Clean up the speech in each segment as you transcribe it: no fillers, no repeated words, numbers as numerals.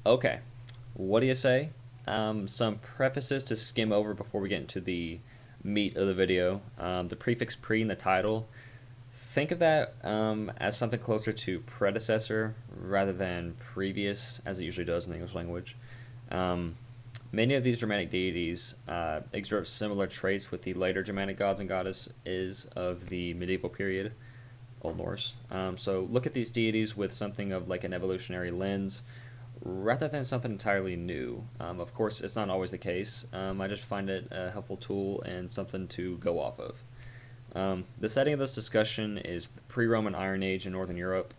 Okay, what do you say? Some prefaces to skim over before we get into the meat of the video. The prefix pre in the title, think of that as something closer to predecessor rather than previous, as it usually does in the English language. Um, Many of these Germanic deities exert similar traits with the later Germanic gods and goddesses of the medieval period, Old Norse. So look at these deities with something of like an evolutionary lens rather than something entirely new. Of course, it's not always the case. I just find it a helpful tool and something to go off of. The setting of this discussion is the pre-Roman Iron Age in Northern Europe,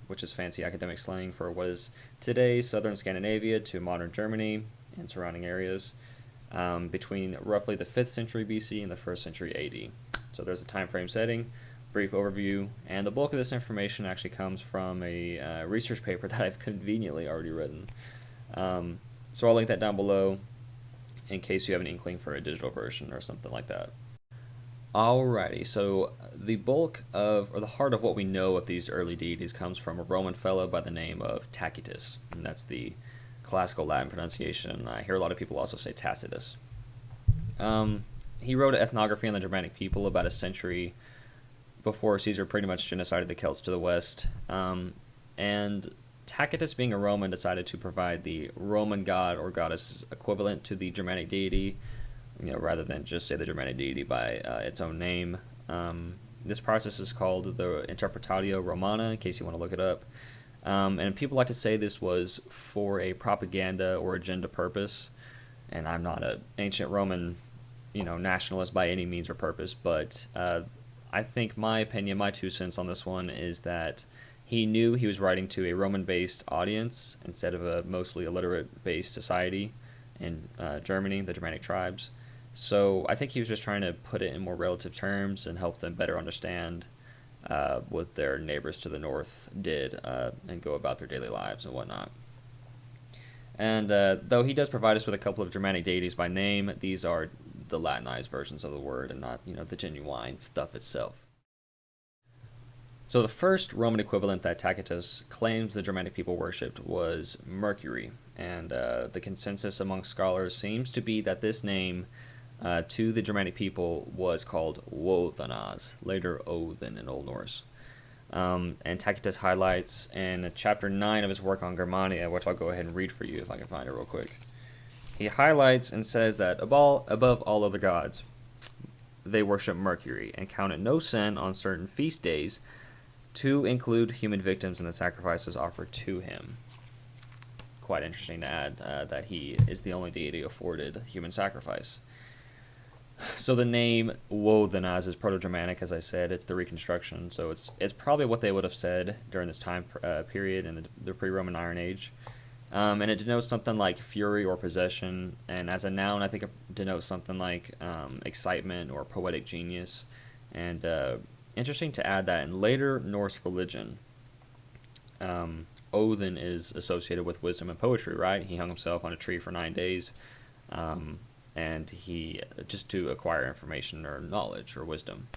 which is fancy academic slang for what is today southern Scandinavia to modern Germany and surrounding areas, between roughly the 5th century BC and the 1st century AD. So there's a time frame setting, brief overview, and the bulk of this information actually comes from a research paper that I've conveniently already written. So I'll link that down below in case you have an inkling for a digital version or something like that. Alrighty, so the bulk of, or the heart of what we know of these early deities comes from a Roman fellow by the name of Tacitus, and that's the classical Latin pronunciation. I hear a lot of people also say Tacitus. He wrote an ethnography on the Germanic people about a century before Caesar pretty much genocided the Celts to the west. And Tacitus, being a Roman, decided to provide the Roman god or goddess equivalent to the Germanic deity, rather than just say the Germanic deity by its own name. This process is called the Interpretatio Romana, in case you want to look it up. And people like to say this was for a propaganda or agenda purpose. And I'm not an ancient Roman, nationalist by any means or purpose, but I think my opinion, my 2 cents on this one is that he knew he was writing to a Roman-based audience instead of a mostly illiterate-based society in Germany, the Germanic tribes. So I think he was just trying to put it in more relative terms and help them better understand what their neighbors to the north did and go about their daily lives and whatnot. And though he does provide us with a couple of Germanic deities by name, these are the Latinized versions of the word and not, the genuine stuff itself. So the first Roman equivalent that Tacitus claims the Germanic people worshipped was Mercury, and the consensus among scholars seems to be that this name to the Germanic people was called Woðanas, later Odin in Old Norse. And Tacitus highlights in chapter 9 of his work on Germania, which I'll go ahead and read for you if I can find it real quick. He highlights and says that above all other gods, they worship Mercury and count it no sin on certain feast days to include human victims in the sacrifices offered to him. Quite interesting to add that he is the only deity afforded human sacrifice. So the name Woðanas is proto-Germanic, as I said. It's the reconstruction, so it's probably what they would have said during this time period in the pre-Roman Iron Age. And it denotes something like fury or possession, and as a noun, I think it denotes something like excitement or poetic genius. And interesting to add that in later Norse religion, Odin is associated with wisdom and poetry, right? He hung himself on a tree for 9 days. And he just to acquire information or knowledge or wisdom.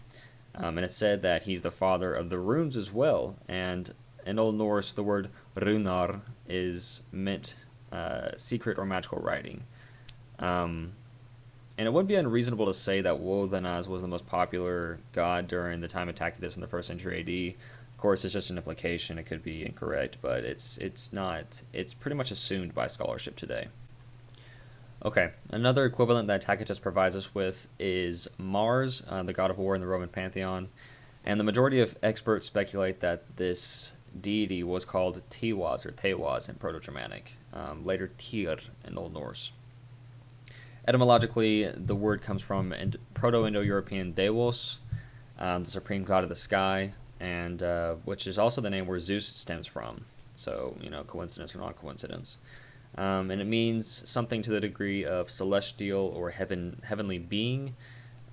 And it's said that he's the father of the runes as well. And in Old Norse, the word runar is meant secret or magical writing. And it wouldn't be unreasonable to say that Woðanas was the most popular god during the time of Tacitus in the 1st century AD. Of course, it's just an implication. It could be incorrect, but it's not. It's pretty much assumed by scholarship today. Okay, another equivalent that Tacitus provides us with is Mars, the god of war in the Roman pantheon, and the majority of experts speculate that this deity was called Tiwaz or Tewaz in Proto-Germanic, later Tyr in Old Norse. Etymologically, the word comes from Proto-Indo-European Delos, the supreme god of the sky, and which is also the name where Zeus stems from. So, coincidence or non-coincidence. And it means something to the degree of celestial or heavenly being.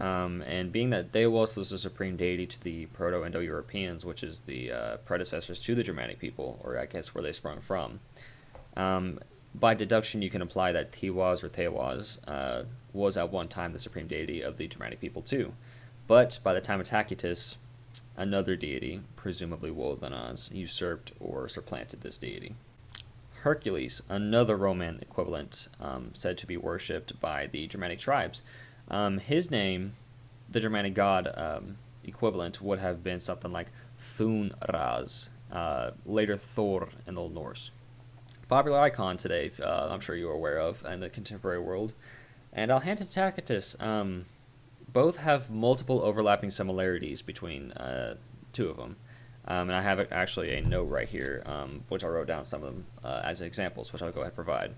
And being that Delos was the supreme deity to the Proto-Indo-Europeans, which is the predecessors to the Germanic people, or I guess where they sprung from, by deduction you can imply that Tiwaz or Tewaz was at one time the supreme deity of the Germanic people too. But by the time of Tacitus, another deity, presumably Woðanas, usurped or supplanted this deity. Hercules, another Roman equivalent, said to be worshipped by the Germanic tribes. His name, the Germanic god equivalent, would have been something like Thun-Ras, later Thor in Old Norse. Popular icon today, I'm sure you are aware of in the contemporary world. And I'll hand to Tacitus. Both have multiple overlapping similarities between two of them. And I have actually a note right here, which I wrote down some of them as examples, which I'll go ahead and provide.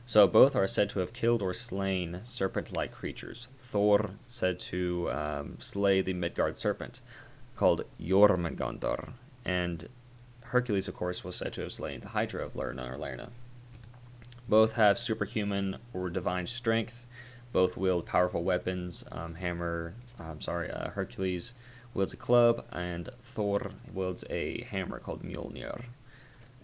So both are said to have killed or slain serpent-like creatures. Thor said to slay the Midgard serpent, called Jormungandr, and Hercules, of course, was said to have slain the Hydra of Lerna or Lerna. Both have superhuman or divine strength. Both wield powerful weapons. Hercules wields a club, and Thor wields a hammer called Mjolnir.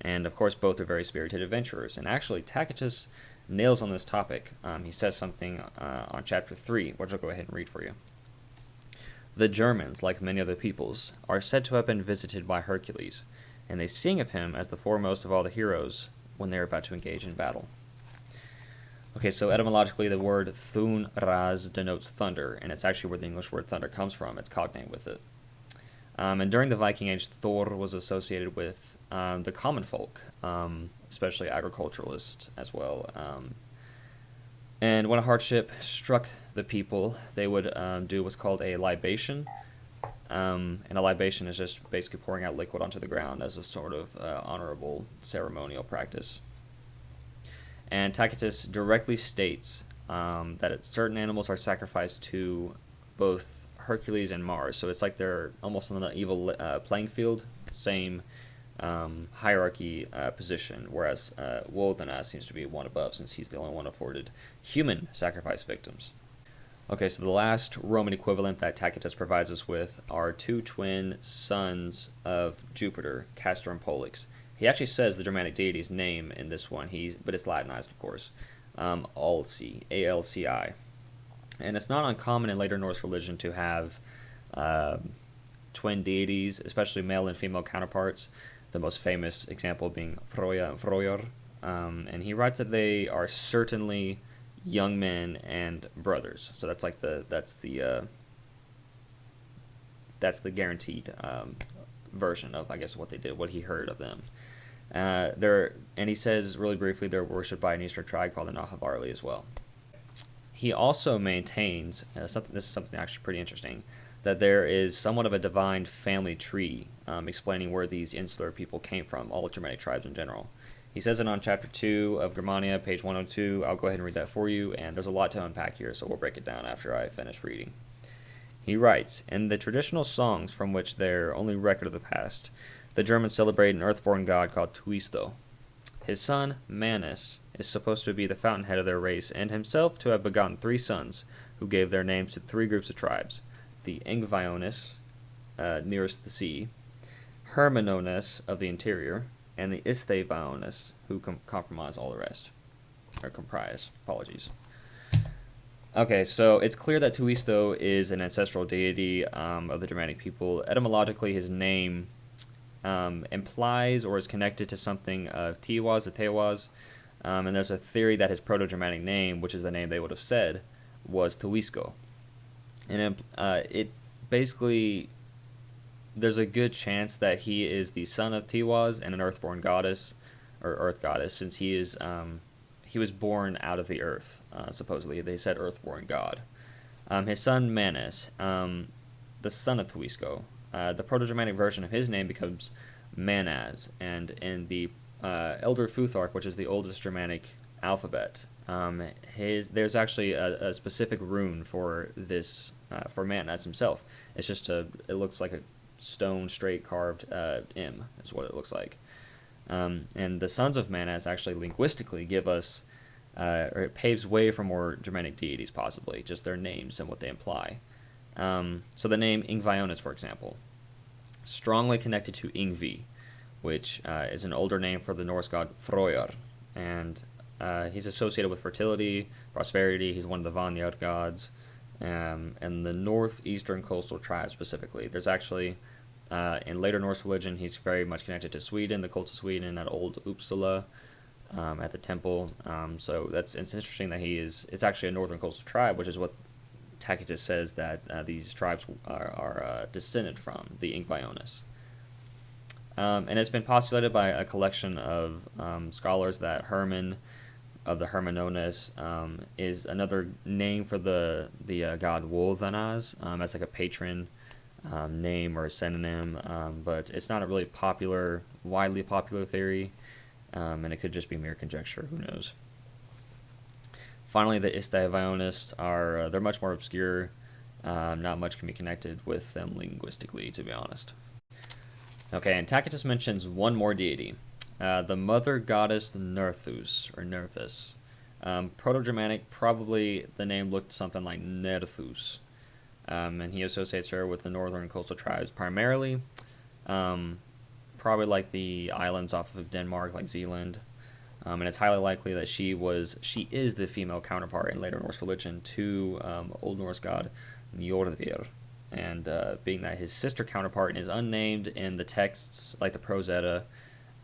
And of course, both are very spirited adventurers. And actually, Tacitus nails on this topic. He says something on chapter 3, which I'll go ahead and read for you. The Germans, like many other peoples, are said to have been visited by Hercules, and they sing of him as the foremost of all the heroes when they are about to engage in battle. Okay, so etymologically, the word Thun-Ras denotes thunder, and it's actually where the English word thunder comes from. It's cognate with it. And during the Viking Age, Thor was associated with the common folk, especially agriculturalists as well. And when a hardship struck the people, they would do what's called a libation. And a libation is just basically pouring out liquid onto the ground as a sort of honorable ceremonial practice. And Tacitus directly states that certain animals are sacrificed to both Hercules and Mars. So it's like they're almost on the evil playing field, same hierarchy position, whereas Woden seems to be one above since he's the only one afforded human sacrifice victims. Okay, so the last Roman equivalent that Tacitus provides us with are two twin sons of Jupiter, Castor and Pollux. He actually says the Germanic deity's name in this one, but it's Latinized, of course. Alci, A-L-C-I. And it's not uncommon in later Norse religion to have twin deities, especially male and female counterparts. The most famous example being Froya and Freyr. And he writes that they are certainly young men and brothers. So that's like that's the guaranteed version of, I guess, what they did, what he heard of them. And he says really briefly they're worshipped by an Eastern tribe called the Nahavarli as well. He also maintains this is something actually pretty interesting, that there is somewhat of a divine family tree, explaining where these insular people came from, all Germanic tribes in general. He says it on chapter 2 of Germania, page 102. I'll go ahead and read that for you, and there's a lot to unpack here, so we'll break it down after I finish reading. He writes, in the traditional songs from which they're only record of the past, the Germans celebrate an earthborn god called Tuisto. His son, Manus, is supposed to be the fountainhead of their race, and himself to have begotten 3 sons, who gave their names to 3 groups of tribes, the Ingvaiones, nearest the sea, Hermanones of the interior, and the Istevaiones, who comprise all the rest. Or comprise, apologies. Okay, so it's clear that Tuisto is an ancestral deity of the Germanic people. Etymologically, his name implies or is connected to something of Tiwaz, the Tewaz, and there's a theory that his proto-Germanic name, which is the name they would have said, was Tuisko. And it basically, there's a good chance that he is the son of Tiwaz and an earthborn goddess, or earth goddess, since he was born out of the earth, supposedly. They said earthborn god. His son Manus, the son of Tuisko, the Proto-Germanic version of his name becomes Manaz, and in the Elder Futhark, which is the oldest Germanic alphabet, there's actually a specific rune for this, for Manaz himself. It's just it looks like a stone straight carved M, is what it looks like. And the sons of Manaz actually linguistically give us, or it paves way for more Germanic deities possibly, just their names and what they imply. So the name Ingvaiones, for example, strongly connected to Ingvi, which is an older name for the Norse god Freyr, and he's associated with fertility, prosperity. He's one of the Vanir gods, and the northeastern coastal tribes specifically. There's actually, in later Norse religion, he's very much connected to Sweden, the cult of Sweden, at Old Uppsala, at the temple. So it's interesting that it's actually a northern coastal tribe, which is what Tacitus says that these tribes are descended from, the Ingvaiones. And it's been postulated by a collection of scholars that Herman of the Hermanones is another name for the god Wolvanas, as like a patron name or a synonym, but it's not a really widely popular theory, and it could just be mere conjecture. Who knows? Finally, the Istavaiones they're much more obscure. Not much can be connected with them linguistically, to be honest. Okay, and Tacitus mentions one more deity, the mother goddess Nerfus, or Nerfus. Proto-Germanic, probably the name looked something like Nerfus, and he associates her with the northern coastal tribes primarily, probably like the islands off of Denmark, like Zealand. And it's highly likely that she is the female counterpart in later Norse religion to Old Norse god Njordir. And being that his sister counterpart is unnamed in the texts, like the Prose Edda,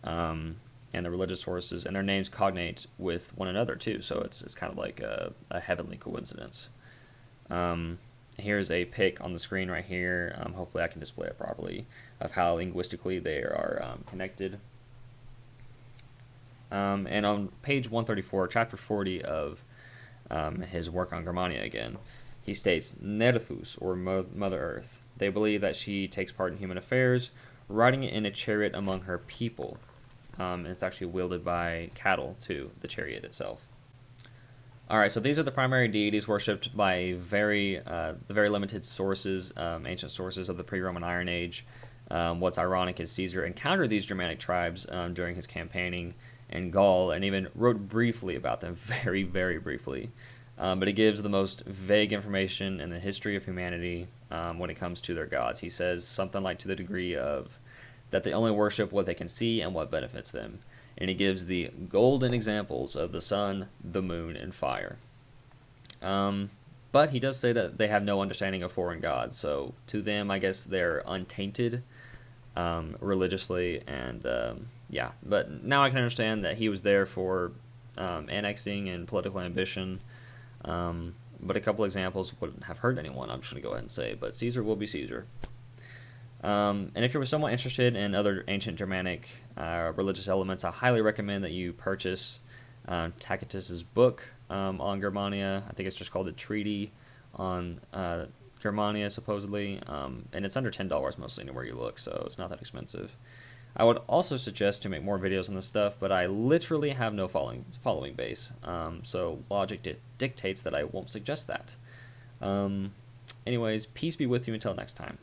and the religious sources, and their names cognate with one another too, so it's kind of like a heavenly coincidence. Here's a pic on the screen right here, hopefully I can display it properly, of how linguistically they are connected. And on page 134, chapter 40 of his work on Germania again, he states, Nerfus, or Mother Earth. They believe that she takes part in human affairs, riding in a chariot among her people. And it's actually wielded by cattle, too, the chariot itself. Alright, so these are the primary deities worshipped by the very limited sources, ancient sources of the pre-Roman Iron Age. What's ironic is Caesar encountered these Germanic tribes during his campaigning in Gaul, and even wrote briefly about them, very, very briefly. But it gives the most vague information in the history of humanity when it comes to their gods. He says something like to the degree of that they only worship what they can see and what benefits them. And he gives the golden examples of the sun, the moon, and fire. But he does say that they have no understanding of foreign gods. So to them, I guess they're untainted religiously. And yeah, but now I can understand that he was there for annexing and political ambition. But a couple examples wouldn't have hurt anyone, I'm just going to go ahead and say. But Caesar will be Caesar. And if you're somewhat interested in other ancient Germanic religious elements, I highly recommend that you purchase Tacitus's book on Germania. I think it's just called The Treaty on Germania, supposedly. And it's under $10 mostly anywhere you look, so it's not that expensive. I would also suggest to make more videos on this stuff, but I literally have no following base. So logic dictates that I won't suggest that. Anyways, peace be with you until next time.